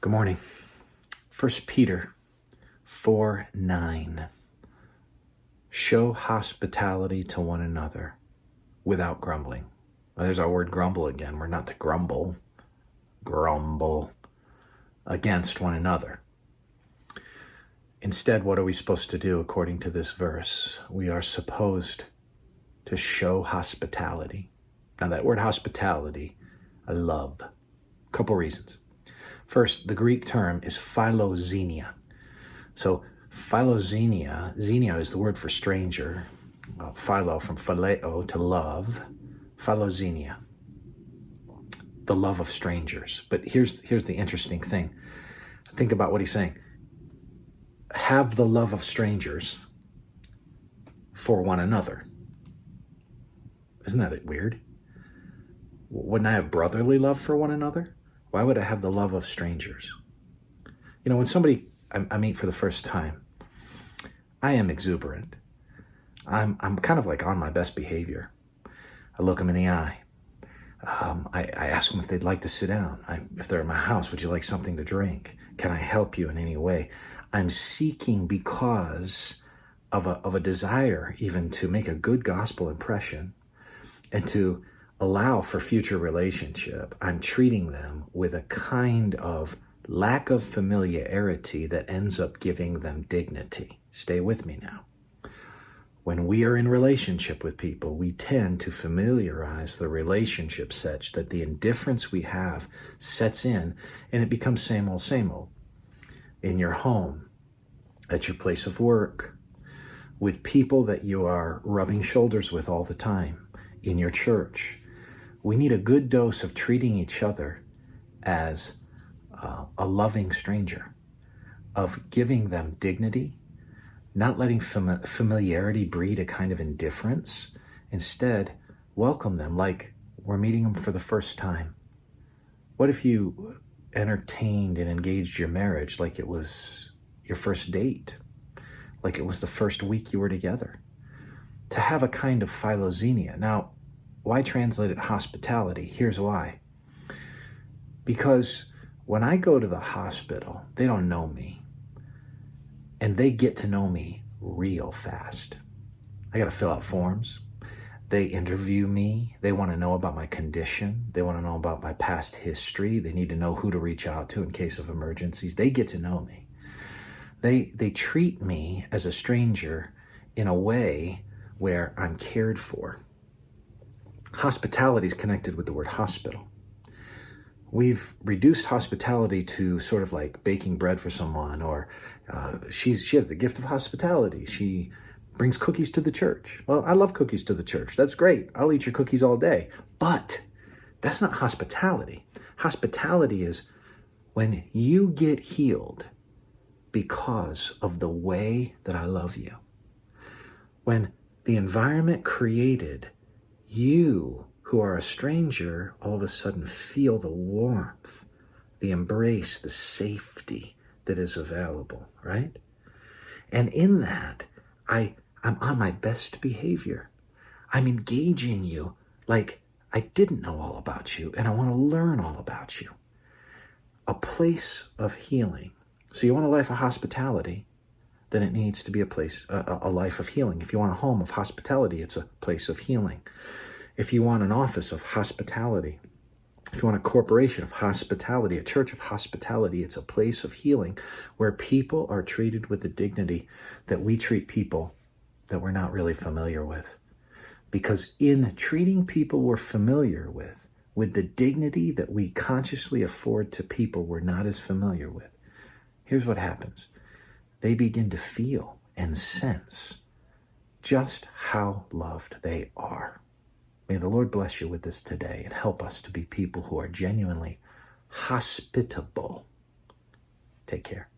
Good morning. 1 Peter 4:9. Show hospitality to one another without grumbling. Well, there's our word grumble again. We're not to grumble against one another. Instead, what are we supposed to do according to this verse? We are supposed to show hospitality. Now that word hospitality, I love. A couple reasons. First, the Greek term is philoxenia. So philoxenia, xenia is the word for stranger. Philo from phileo, to love. Philoxenia, the love of strangers. But here's the interesting thing. Think about what he's saying. Have the love of strangers for one another. Isn't that weird? Wouldn't I have brotherly love for one another? Why would I have the love of strangers? You know, when somebody I meet for the first time, I am exuberant. I'm kind of like on my best behavior. I look them in the eye. I ask them if they'd like to sit down. If they're at my house, would you like something to drink? Can I help you in any way? I'm seeking because of a desire even to make a good gospel impression and to allow for future relationship. I'm treating them with a kind of lack of familiarity that ends up giving them dignity. Stay with me now. When we are in relationship with people, we tend to familiarize the relationship such that the indifference we have sets in and it becomes same old, same old. In your home, at your place of work, with people that you are rubbing shoulders with all the time, in your church. We need a good dose of treating each other as a loving stranger, of giving them dignity, not letting familiarity breed a kind of indifference. Instead, welcome them like we're meeting them for the first time. What if you entertained and engaged your marriage like it was your first date, like it was the first week you were together? To have a kind of philoxenia. Now, why translate it hospitality? Here's why. Because when I go to the hospital, they don't know me. And they get to know me real fast. I got to fill out forms. They interview me. They want to know about my condition. They want to know about my past history. They need to know who to reach out to in case of emergencies. They get to know me. They treat me as a stranger in a way where I'm cared for. Hospitality is connected with the word hospital. We've reduced hospitality to sort of like baking bread for someone, or she has the gift of hospitality. She brings cookies to the church. Well, I love cookies to the church. That's great. I'll eat your cookies all day. But that's not hospitality. Hospitality is when you get healed because of the way that I love you. When the environment created, you who are a stranger all of a sudden feel the warmth, the embrace, the safety that is available, right? And in that, I'm on my best behavior. I'm engaging you like I didn't know all about you and I want to learn all about you. A place of healing. So you want a life of hospitality, then it needs to be a life of healing. If you want a home of hospitality, it's a place of healing. If you want an office of hospitality, if you want a corporation of hospitality, a church of hospitality, it's a place of healing where people are treated with the dignity that we treat people that we're not really familiar with. Because in treating people we're familiar with the dignity that we consciously afford to people we're not as familiar with, here's what happens. They begin to feel and sense just how loved they are. May the Lord bless you with this today and help us to be people who are genuinely hospitable. Take care.